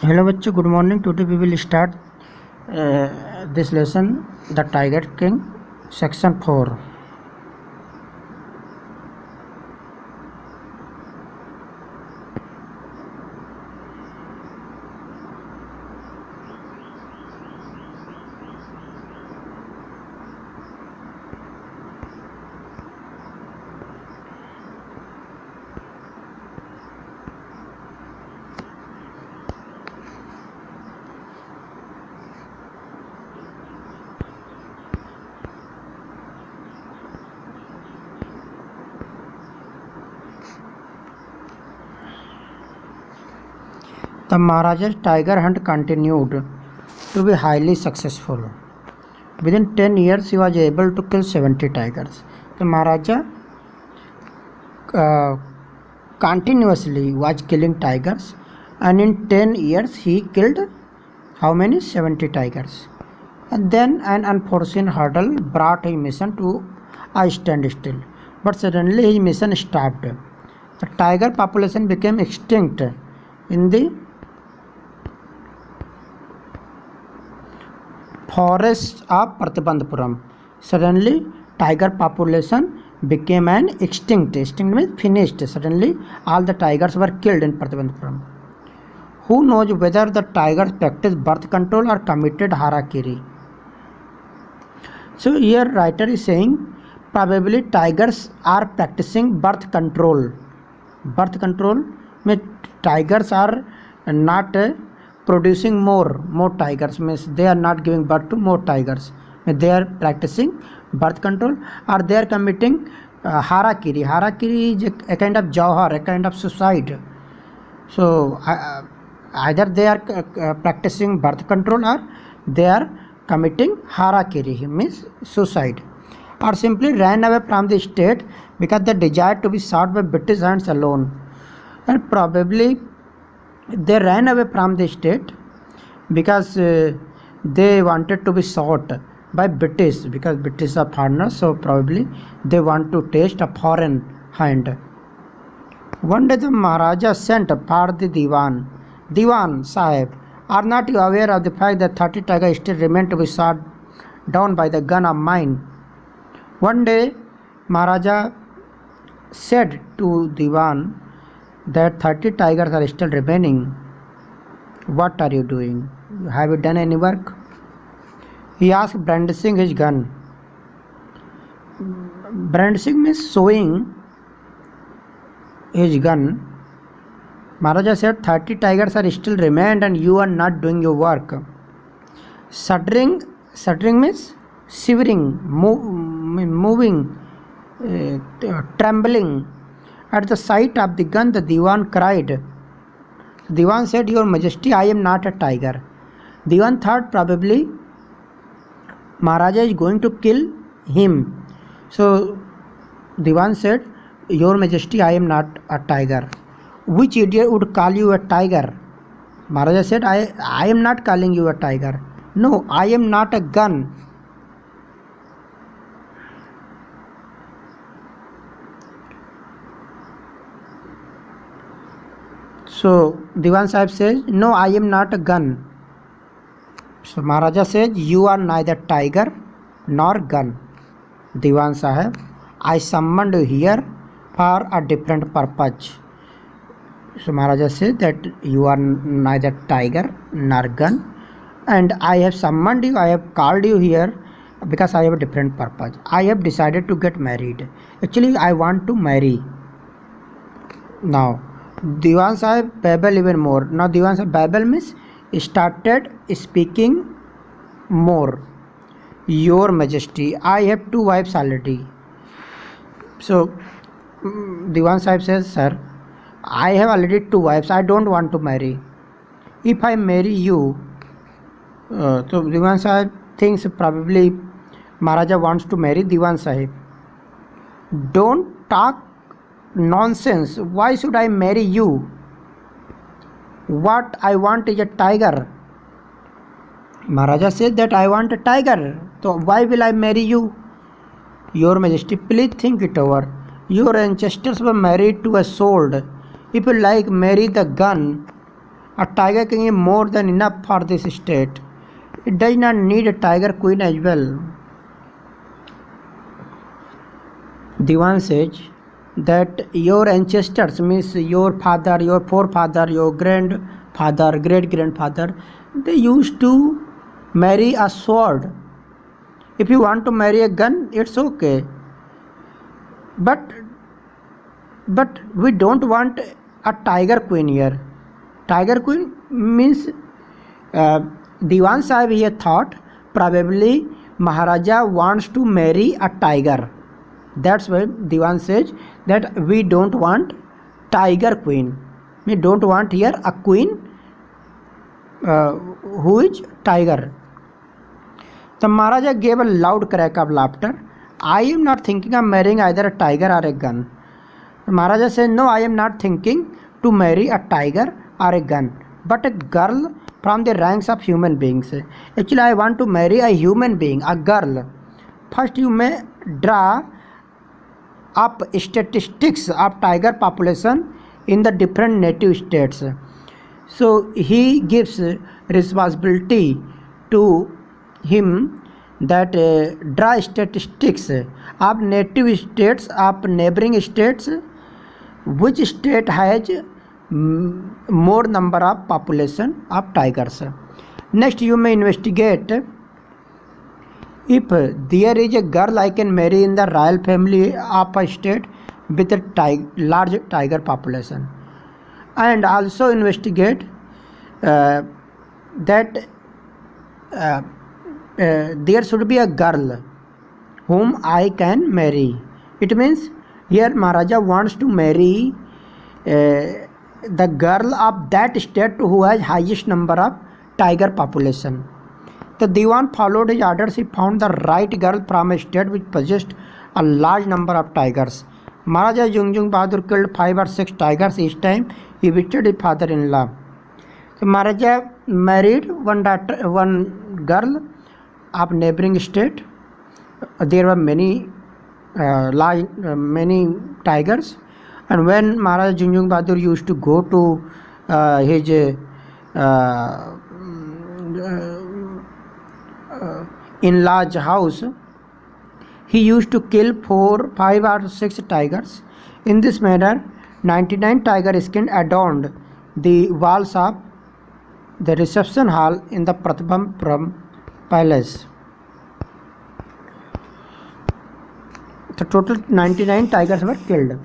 Hello बच्चों, good morning. Today we will start this lesson the Tiger King section 4. The Maharaja's tiger hunt continued to be highly successful. Within 10 years, he was able to kill 70 tigers. The Maharaja continuously was killing tigers, and in 10 years, he killed how many? 70 tigers. And then an unforeseen hurdle brought his mission to a standstill. But suddenly his mission stopped. The tiger population became extinct in the forests of Pratibandhapuram. Suddenly, tiger population became an extinct. Extinct means finished. Suddenly, all the tigers were killed in Pratibandhapuram. Who knows whether the tigers practiced birth control or committed harakiri? So here writer is saying probably tigers are practicing birth control. Birth control means tigers are not producing more tigers, means they are not giving birth to more tigers. They are practicing birth control, or they are committing harakiri. Harakiri is a kind of jauhar, a kind of suicide. So either they are practicing birth control, or they are committing harakiri, means suicide, or simply ran away from the state because they desired to be shot by British hands alone. And probably they ran away from the state because they wanted to be shot by British, because British are foreigners, so probably they want to taste a foreign hand. One day the Maharaja sent for the Diwan. Diwan Sahib, are not you aware of the fact that 30 tigers still remain to be shot down by the gun of mine? One day Maharaja said to Diwan that 30 tigers are still remaining. What are you doing? Have you done any work? He asked, brandishing his gun. Brandishing means showing his gun. Maharaja said, 30 tigers are still remained and you are not doing your work. Shuddering means shivering, moving, trembling. At the sight of the gun, the Diwan cried. Diwan said, Your Majesty, I am not a tiger. Diwan thought probably Maharaja is going to kill him. So Diwan said, Your Majesty, I am not a tiger. Which idiot would call you a tiger? Maharaja said, I am not calling you a tiger. No, I am not a gun. So Diwan Sahib says, no, I am not a gun. So Maharaja says, you are neither tiger nor gun. Diwan Sahib, I summoned you here for a different purpose. So Maharaja says that you are neither tiger nor gun, and I have summoned you, I have called you here because I have a different purpose. I have decided to get married. Actually, I want to marry. Now Diwan Sahib babble even more. Now Diwan Sahib babble means started speaking more. Your Majesty, I have 2 wives already. So Diwan Sahib says, sir, I have already 2 wives. I don't want to marry. If I marry you, so Diwan Sahib thinks probably Maharaja wants to marry Diwan Sahib. Don't talk nonsense. Why should I marry you? What I want is a tiger. Maharaja said that I want a tiger. So why will I marry you? Your Majesty, please think it over. Your ancestors were married to a sword. If you like, marry the gun A tiger king is more than enough for this state. It does not need a tiger queen as well. Diwan says that your ancestors, means your father, your forefather, your grandfather, great grandfather, they used to marry a sword. If you want to marry a gun, it's okay. But we don't want a tiger queen here. Tiger queen means Diwan Sahib here thought probably Maharaja wants to marry a tiger. That's why Diwan says that we don't want tiger queen. We don't want here a queen who is tiger. The Maharaja gave a loud crack of laughter. I am not thinking of marrying either a tiger or a gun. The Maharaja said, no, I am not thinking to marry a tiger or a gun, but a girl from the ranks of human beings. Actually, I want to marry a human being, a girl. First, you may draw up statistics of tiger population in the different native states. So he gives responsibility to him that draw statistics of native states, of neighboring states, which state has more number of population of tigers. Next, you may investigate if there is a girl I can marry in the royal family of a state with a large tiger population, and also investigate that there should be a girl whom I can marry. It means here Maharaja wants to marry the girl of that state who has highest number of tiger population. The Diwan followed his orders. He found the right girl from a state which possessed a large number of tigers. Maharaja Jungjung Bahadur killed 5 or 6 tigers each time he visited his father-in-law. So Maharaja married one girl of neighboring state. There were many many tigers, and when Maharaja Jungjung Bahadur used to go to his in-large house, he used to kill 4, 5 or 6 tigers. In this manner, 99 tiger skins adorned the walls of the reception hall in the Pratapam Palace. The total 99 tigers were killed.